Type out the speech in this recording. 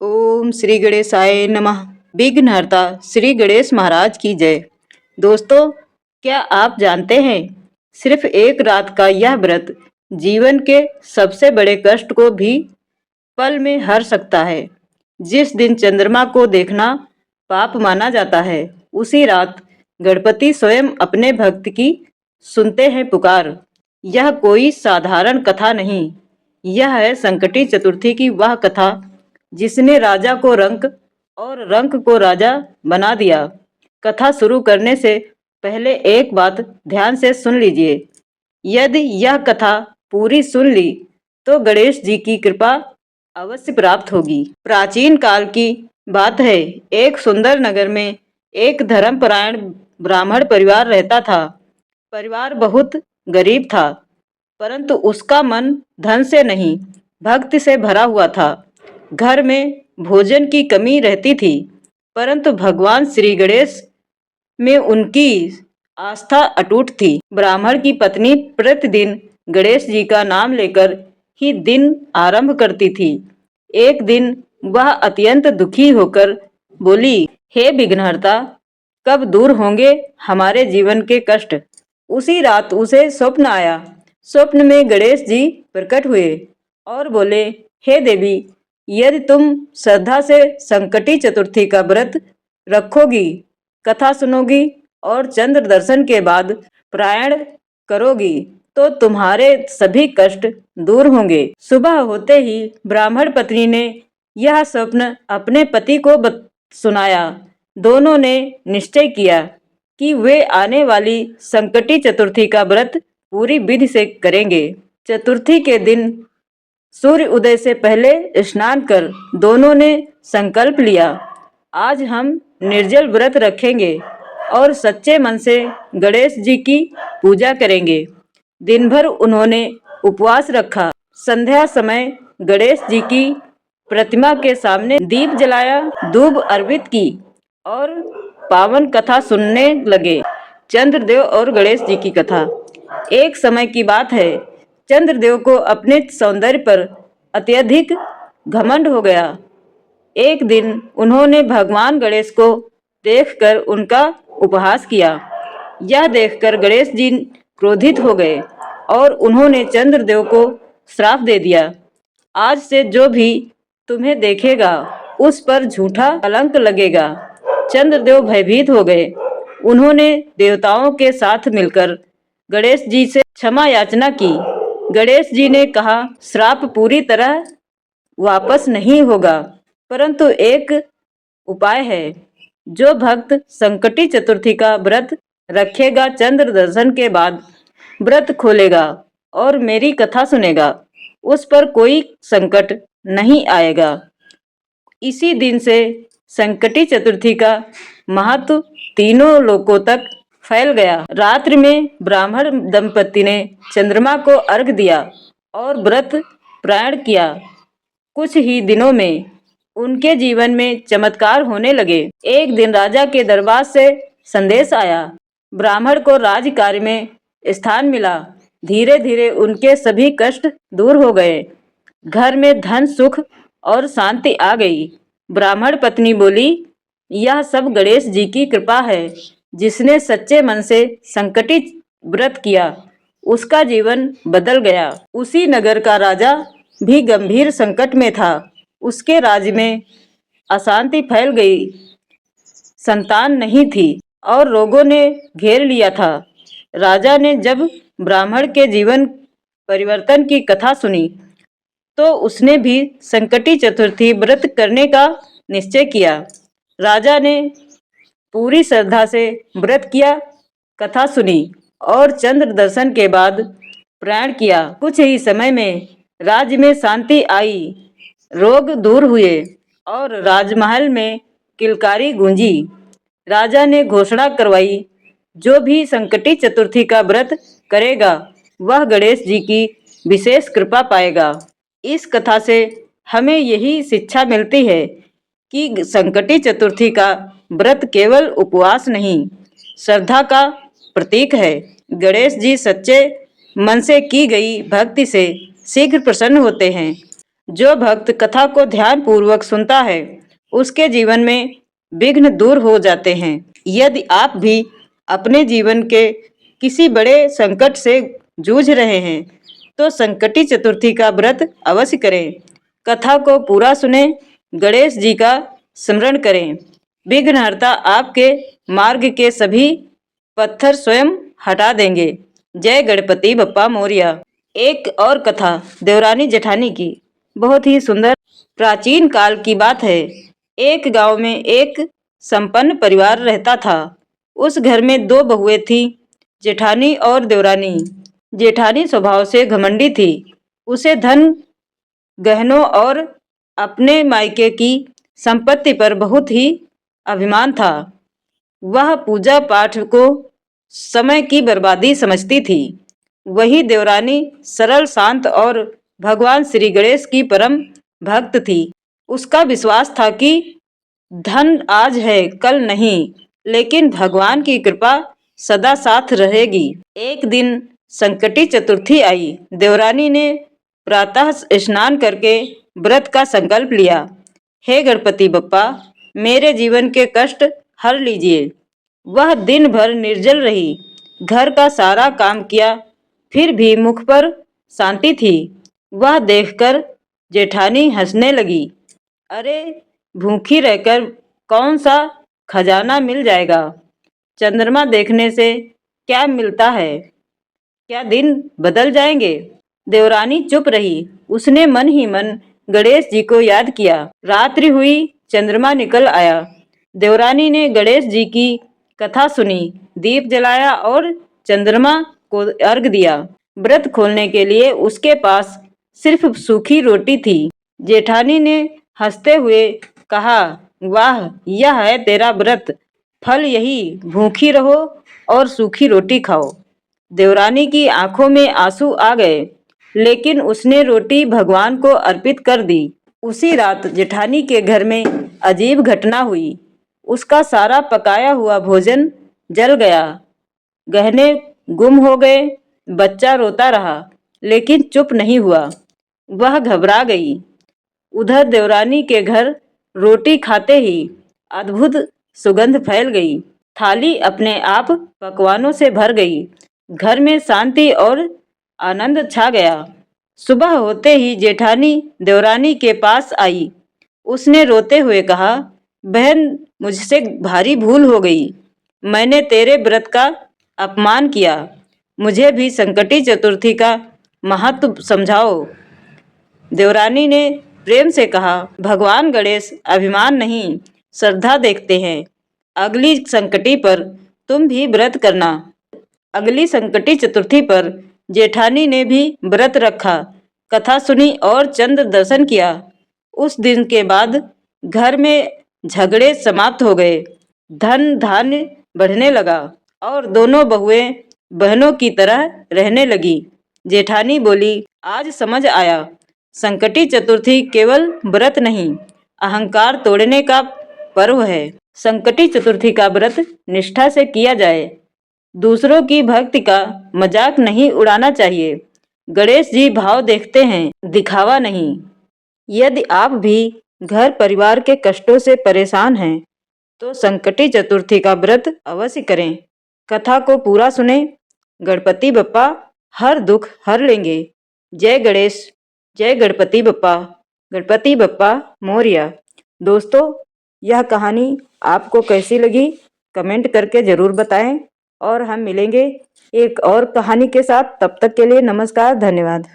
ओम श्री गणेशाय नमः। विघ्नहर्ता श्री गणेश महाराज की जय। दोस्तों, क्या आप जानते हैं, सिर्फ एक रात का यह व्रत जीवन के सबसे बड़े कष्ट को भी पल में हर सकता है। जिस दिन चंद्रमा को देखना पाप माना जाता है, उसी रात गणपति स्वयं अपने भक्त की सुनते हैं पुकार। यह कोई साधारण कथा नहीं, यह है संकटी चतुर्थी की वह कथा जिसने राजा को रंक और रंक को राजा बना दिया। कथा शुरू करने से पहले एक बात ध्यान से सुन लीजिए। यदि यह कथा पूरी सुन ली तो गणेश जी की कृपा अवश्य प्राप्त होगी। प्राचीन काल की बात है। एक सुंदर नगर में एक धर्मपरायण ब्राह्मण परिवार रहता था। परिवार बहुत गरीब था, परंतु उसका मन धन से नहीं, भक्ति से भरा हुआ था। घर में भोजन की कमी रहती थी, परंतु भगवान श्री गणेश में उनकी आस्था अटूट थी। ब्राह्मण की पत्नी प्रतिदिन गणेश जी का नाम लेकर ही दिन आरंभ करती थी। एक दिन वह अत्यंत दुखी होकर बोली, हे विघ्नहर्ता, कब दूर होंगे हमारे जीवन के कष्ट। उसी रात उसे स्वप्न आया। स्वप्न में गणेश जी प्रकट हुए और बोले, हे देवी, यदि तुम श्रद्धा से संकटी चतुर्थी का व्रत रखोगी, कथा सुनोगी और चंद्र दर्शन के बाद पारायण करोगी तो तुम्हारे सभी कष्ट दूर होंगे। सुबह होते ही ब्राह्मण पत्नी ने यह स्वप्न अपने पति को सुनाया। दोनों ने निश्चय किया कि वे आने वाली संकटी चतुर्थी का व्रत पूरी विधि से करेंगे। चतुर्थी के दिन सूर्य उदय से पहले स्नान कर दोनों ने संकल्प लिया, आज हम निर्जल व्रत रखेंगे और सच्चे मन से गणेश जी की पूजा करेंगे। दिन भर उन्होंने उपवास रखा। संध्या समय गणेश जी की प्रतिमा के सामने दीप जलाया, दूब अर्पित की और पावन कथा सुनने लगे। चंद्रदेव और गणेश जी की कथा। एक समय की बात है, चंद्रदेव को अपने सौंदर्य पर अत्यधिक घमंड हो गया। एक दिन उन्होंने भगवान गणेश को देखकर उनका उपहास किया। यह देखकर गणेश जी क्रोधित हो गए और उन्होंने चंद्रदेव को श्राप दे दिया, आज से जो भी तुम्हें देखेगा उस पर झूठा कलंक लगेगा। चंद्रदेव भयभीत हो गए। उन्होंने देवताओं के साथ मिलकर गणेश जी से क्षमा याचना की। गणेश जी ने कहा, श्राप पूरी तरह वापस नहीं होगा, परंतु एक उपाय है। जो भक्त संकटी चतुर्थी का व्रत रखेगा, चंद्र दर्शन के बाद व्रत खोलेगा और मेरी कथा सुनेगा, उस पर कोई संकट नहीं आएगा। इसी दिन से संकटी चतुर्थी का महत्व तीनों लोकों तक फैल गया। रात्रि में ब्राह्मण दंपति ने चंद्रमा को अर्घ दिया और व्रत पारायण किया। कुछ ही दिनों में उनके जीवन में चमत्कार होने लगे। एक दिन राजा के दरबार से संदेश आया। ब्राह्मण को राजकार्य में स्थान मिला। धीरे धीरे उनके सभी कष्ट दूर हो गए। घर में धन, सुख और शांति आ गई। ब्राह्मण पत्नी बोली, यह सब गणेश जी की कृपा है। जिसने सच्चे मन से संकटी व्रत किया, उसका जीवन बदल गया। उसी नगर का राजा भी गंभीर संकट में था। उसके राज्य में अशांति फैल गई, संतान नहीं थी और रोगों ने घेर लिया था। राजा ने जब ब्राह्मण के जीवन परिवर्तन की कथा सुनी तो उसने भी संकटी चतुर्थी व्रत करने का निश्चय किया। राजा ने पूरी श्रद्धा से व्रत किया, कथा सुनी और चंद्र दर्शन के बाद पारायण किया। कुछ ही समय में राज्य में शांति आई, रोग दूर हुए और राजमहल में किलकारी गूंजी। राजा ने घोषणा करवाई, जो भी संकटी चतुर्थी का व्रत करेगा वह गणेश जी की विशेष कृपा पाएगा। इस कथा से हमें यही शिक्षा मिलती है कि संकटी चतुर्थी का व्रत केवल उपवास नहीं, श्रद्धा का प्रतीक है। गणेश जी सच्चे मन से की गई भक्ति से शीघ्र प्रसन्न होते हैं। जो भक्त कथा को ध्यान पूर्वक सुनता है उसके जीवन में विघ्न दूर हो जाते हैं। यदि आप भी अपने जीवन के किसी बड़े संकट से जूझ रहे हैं तो संकटी चतुर्थी का व्रत अवश्य करें। कथा को पूरा सुने, गणेश जी का स्मरण करें। विघ्नहर्ता आपके मार्ग के सभी पत्थर स्वयं हटा देंगे। जय गणपति बप्पा मोरिया। एक और कथा देवरानी जेठानी की, बहुत ही सुंदर प्राचीन काल की बात है। एक गांव में एक संपन्न परिवार रहता था। उस घर में दो बहुएं थीं, जेठानी और देवरानी। जेठानी स्वभाव से घमंडी थी। उसे धन, गहनों और अपने मायके की संपत्ति पर बहुत ही अभिमान था। वह पूजा पाठ को समय की बर्बादी समझती थी। वही देवरानी सरल, शांत और भगवान श्री गणेश की परम भक्त थी। उसका विश्वास था कि धन आज है कल नहीं, लेकिन भगवान की कृपा सदा साथ रहेगी। एक दिन संकटी चतुर्थी आई। देवरानी ने प्रातः स्नान करके व्रत का संकल्प लिया। हे गणपति बप्पा, मेरे जीवन के कष्ट हर लीजिए। वह दिन भर निर्जल रही, घर का सारा काम किया, फिर भी मुख पर शांति थी। वह देखकर जेठानी हंसने लगी। अरे, भूखी रहकर कौन सा खजाना मिल जाएगा? चंद्रमा देखने से क्या मिलता है? क्या दिन बदल जाएंगे? देवरानी चुप रही। उसने मन ही मन गणेश जी को याद किया। रात्रि हुई, चंद्रमा निकल आया। देवरानी ने गणेश जी की कथा सुनी, दीप जलाया और चंद्रमा को अर्घ दिया। व्रत खोलने के लिए उसके पास सिर्फ सूखी रोटी थी। जेठानी ने हंसते हुए कहा, वाह, यह है तेरा व्रत, फल यही, भूखी रहो और सूखी रोटी खाओ। देवरानी की आंखों में आंसू आ गए, लेकिन उसने रोटी भगवान को अर्पित कर दी। उसी रात जेठानी के घर में अजीब घटना हुई। उसका सारा पकाया हुआ भोजन जल गया, गहने गुम हो गए। बच्चा रोता रहा, लेकिन चुप नहीं हुआ। वह घबरा गई। उधर देवरानी के घर रोटी खाते ही अद्भुत सुगंध फैल गई। थाली अपने आप पकवानों से भर गई। घर में शांति और आनंद छा गया। सुबह होते ही जेठानी देवरानी के पास आई। उसने रोते हुए कहा, बहन, मुझसे भारी भूल हो गई। मैंने तेरे व्रत का अपमान किया। मुझे भी संकटी चतुर्थी का महत्व समझाओ। देवरानी ने प्रेम से कहा, भगवान गणेश अभिमान नहीं, श्रद्धा देखते हैं। अगली संकटी पर तुम भी व्रत करना। अगली संकटी चतुर्थी पर जेठानी ने भी व्रत रखा, कथा सुनी और चंद्र दर्शन किया। उस दिन के बाद घर में झगड़े समाप्त हो गए। धन धान्य बढ़ने लगा और दोनों बहुएं बहनों की तरह रहने लगी। जेठानी बोली, आज समझ आया, संकटी चतुर्थी केवल व्रत नहीं, अहंकार तोड़ने का पर्व है। संकटी चतुर्थी का व्रत निष्ठा से किया जाए। दूसरों की भक्ति का मजाक नहीं उड़ाना चाहिए। गणेश जी भाव देखते हैं, दिखावा नहीं। यदि आप भी घर परिवार के कष्टों से परेशान हैं तो संकटी चतुर्थी का व्रत अवश्य करें। कथा को पूरा सुने। गणपति बप्पा हर दुख हर लेंगे। जय गणेश, जय गणपति बप्पा। गणपति बप्पा मोरिया। दोस्तों, यह कहानी आपको कैसी लगी कमेंट करके ज़रूर बताएं और हम मिलेंगे एक और कहानी के साथ। तब तक के लिए नमस्कार, धन्यवाद।